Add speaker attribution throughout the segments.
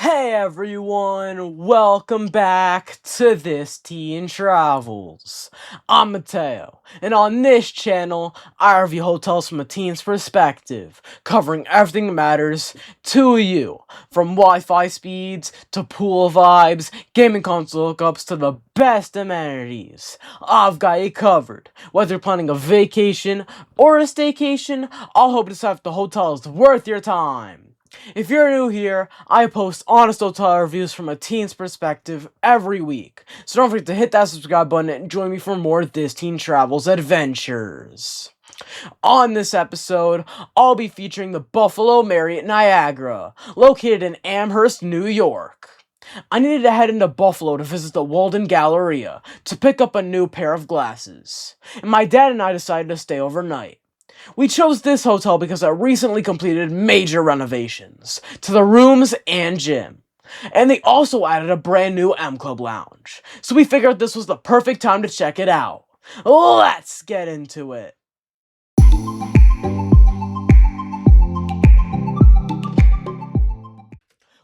Speaker 1: Hey everyone, welcome back to This Teen Travels. I'm Mateo, and on this channel, I review hotels from a teen's perspective, covering everything that matters to you, from Wi-Fi speeds to pool vibes, gaming console hookups to the best amenities. I've got you covered. Whether you're planning a vacation or a staycation, I'll hope to decide if the hotel is worth your time. If you're new here, I post honest hotel reviews from a teen's perspective every week, so don't forget to hit that subscribe button and join me for more This Teen Travels adventures. On this episode, I'll be featuring the Buffalo Marriott Niagara, located in Amherst, New York. I needed to head into Buffalo to visit the Walden Galleria to pick up a new pair of glasses, and my dad and I decided to stay overnight. We chose this hotel because it recently completed major renovations to the rooms and gym. And they also added a brand new M Club lounge, so we figured this was the perfect time to check it out. Let's get into it.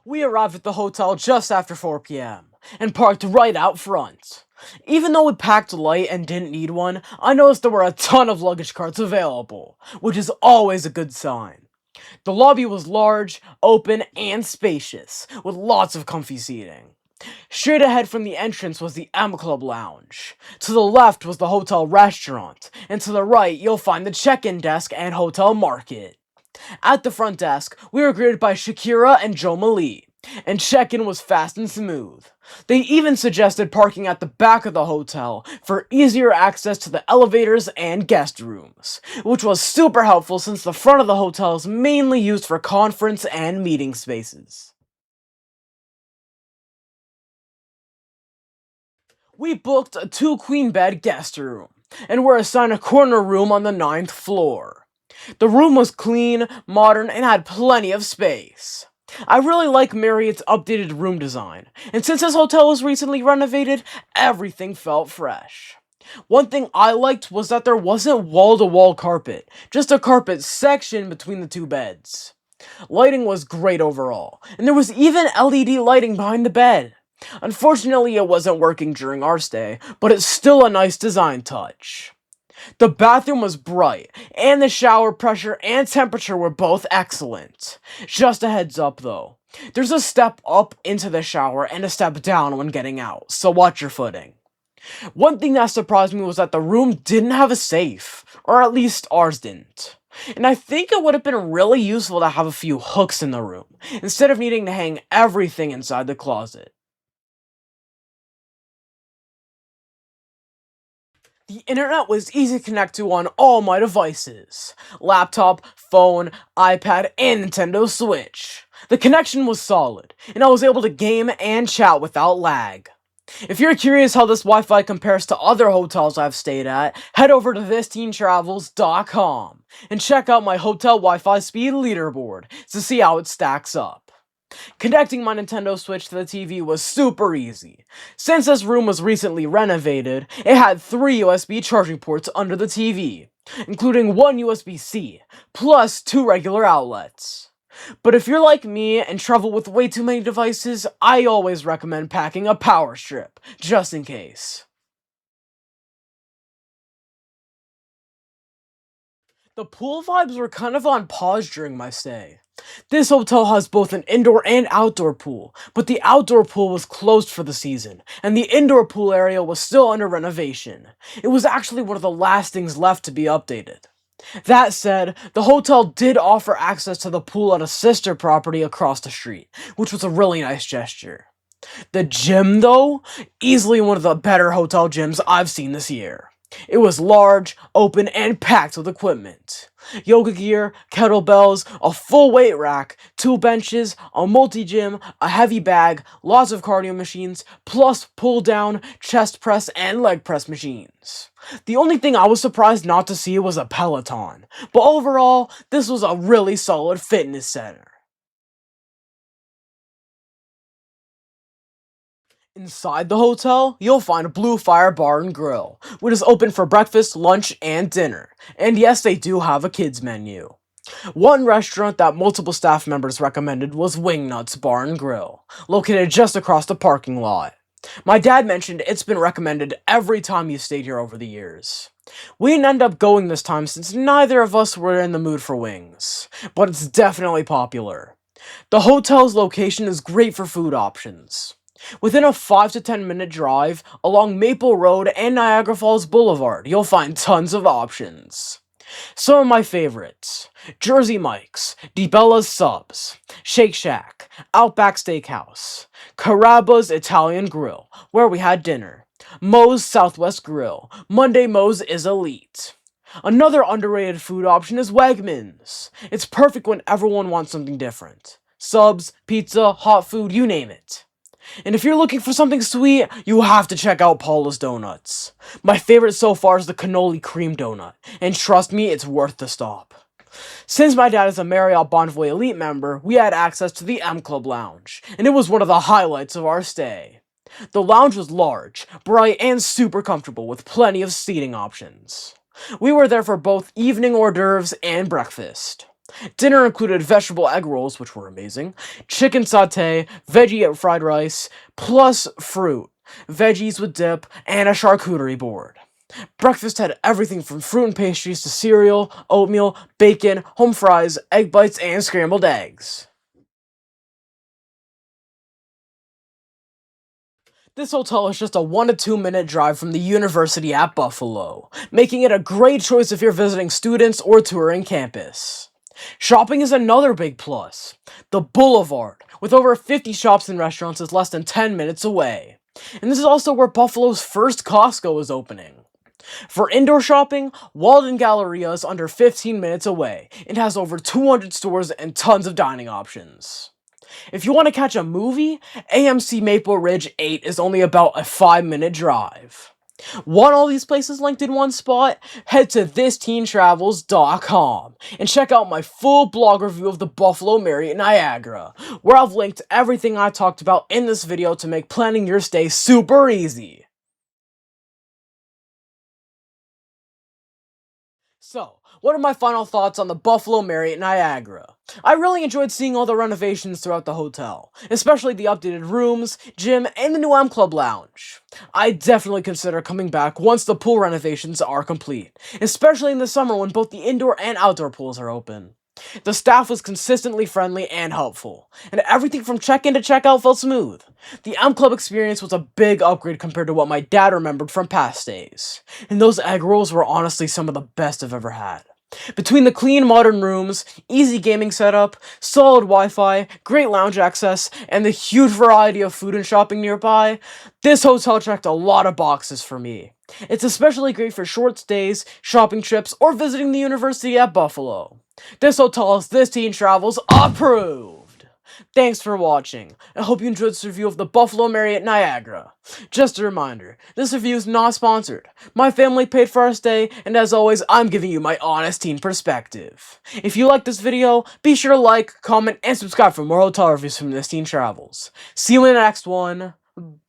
Speaker 1: We arrived at the hotel just after 4 p.m. and parked right out front. Even though we packed light and didn't need one, I noticed there were a ton of luggage carts available, which is always a good sign. The lobby was large, open, and spacious, with lots of comfy seating. Straight ahead from the entrance was the M Club Lounge. To the left was the hotel restaurant, and to the right you'll find the check-in desk and hotel market. At the front desk, we were greeted by Shakira and Joe Malie, and check-in was fast and smooth. They even suggested parking at the back of the hotel for easier access to the elevators and guest rooms, which was super helpful since the front of the hotel is mainly used for conference and meeting spaces. We booked a 2-queen bed guest room, and were assigned a corner room on the 9th floor. The room was clean, modern, and had plenty of space. I really like Marriott's updated room design, and since this hotel was recently renovated, everything felt fresh. One thing I liked was that there wasn't wall-to-wall carpet, just a carpet section between the two beds. Lighting was great overall, and there was even LED lighting behind the bed. Unfortunately, it wasn't working during our stay, but it's still a nice design touch. The bathroom was bright, and the shower pressure and temperature were both excellent. Just a heads up though, there's a step up into the shower and a step down when getting out, so watch your footing. One thing that surprised me was that the room didn't have a safe, or at least ours didn't. And I think it would have been really useful to have a few hooks in the room, instead of needing to hang everything inside the closet. The internet was easy to connect to on all my devices. Laptop, phone, iPad, and Nintendo Switch. The connection was solid, and I was able to game and chat without lag. If you're curious how this Wi-Fi compares to other hotels I've stayed at, head over to thisteentravels.com and check out my hotel Wi-Fi speed leaderboard to see how it stacks up. Connecting my Nintendo Switch to the TV was super easy. Since this room was recently renovated, it had 3 USB charging ports under the TV, including 1 USB-C, plus 2 regular outlets. But if you're like me and travel with way too many devices, I always recommend packing a power strip, just in case. The pool vibes were kind of on pause during my stay. This hotel has both an indoor and outdoor pool, but the outdoor pool was closed for the season, and the indoor pool area was still under renovation. It was actually one of the last things left to be updated. That said, the hotel did offer access to the pool at a sister property across the street, which was a really nice gesture. The gym, though, easily one of the better hotel gyms I've seen this year. It was large, open, and packed with equipment. Yoga gear, kettlebells, a full weight rack, 2 benches, a multi-gym, a heavy bag, lots of cardio machines, plus pull-down, chest press, and leg press machines. The only thing I was surprised not to see was a Peloton, but overall, this was a really solid fitness center. Inside the hotel, you'll find Blue Fire Bar and Grill, which is open for breakfast, lunch, and dinner. And yes, they do have a kids menu. One restaurant that multiple staff members recommended was Wingnuts Bar and Grill, located just across the parking lot. My dad mentioned it's been recommended every time you stayed here over the years. We didn't end up going this time since neither of us were in the mood for wings, but it's definitely popular. The hotel's location is great for food options. Within a 5 to 10 minute drive along Maple Road and Niagara Falls Boulevard, you'll find tons of options. Some of my favorites: Jersey Mike's, DiBella's Subs, Shake Shack, Outback Steakhouse, Carrabba's Italian Grill, where we had dinner, Moe's Southwest Grill, Monday Moe's is elite. Another underrated food option is Wegmans. It's perfect when everyone wants something different. Subs, pizza, hot food, you name it. And if you're looking for something sweet, you have to check out Paula's Donuts. My favorite so far is the cannoli cream donut, and trust me, it's worth the stop. Since my dad is a Marriott Bonvoy Elite member, we had access to the M Club Lounge, and it was one of the highlights of our stay. The lounge was large, bright, and super comfortable with plenty of seating options. We were there for both evening hors d'oeuvres and breakfast. Dinner included vegetable egg rolls, which were amazing, chicken satay, veggie fried rice, plus fruit, veggies with dip, and a charcuterie board. Breakfast had everything from fruit and pastries to cereal, oatmeal, bacon, home fries, egg bites, and scrambled eggs. This hotel is just a 1 to 2 minute drive from the university at Buffalo, making it a great choice if you're visiting students or touring campus. Shopping is another big plus. The Boulevard, with over 50 shops and restaurants, is less than 10 minutes away. And this is also where Buffalo's first Costco is opening. For indoor shopping, Walden Galleria is under 15 minutes away. It has over 200 stores and tons of dining options. If you want to catch a movie, AMC Maple Ridge 8 is only about a 5-minute drive. Want all these places linked in one spot? Head to thisteenTravels.com and check out my full blog review of the Buffalo Marriott Niagara, where I've linked everything I talked about in this video to make planning your stay super easy. So, what are my final thoughts on the Buffalo Marriott Niagara? I really enjoyed seeing all the renovations throughout the hotel, especially the updated rooms, gym, and the new M Club Lounge. I definitely consider coming back once the pool renovations are complete, especially in the summer when both the indoor and outdoor pools are open. The staff was consistently friendly and helpful, and everything from check-in to check-out felt smooth. The M Club experience was a big upgrade compared to what my dad remembered from past stays, and those egg rolls were honestly some of the best I've ever had. Between the clean modern rooms, easy gaming setup, solid Wi-Fi, great lounge access, and the huge variety of food and shopping nearby, this hotel checked a lot of boxes for me. It's especially great for short stays, shopping trips, or visiting the university at Buffalo. This hotel is This Teen Travels approved! Thanks for watching. I hope you enjoyed this review of the Buffalo Marriott Niagara. Just a reminder, this review is not sponsored. My family paid for our stay, and as always, I'm giving you my honest teen perspective. If you like this video, be sure to like, comment, and subscribe for more hotel reviews from This Teen Travels. See you in the next one.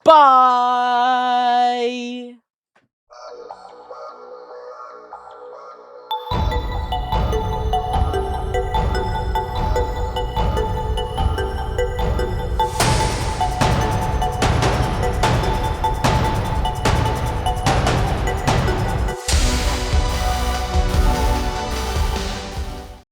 Speaker 1: Bye!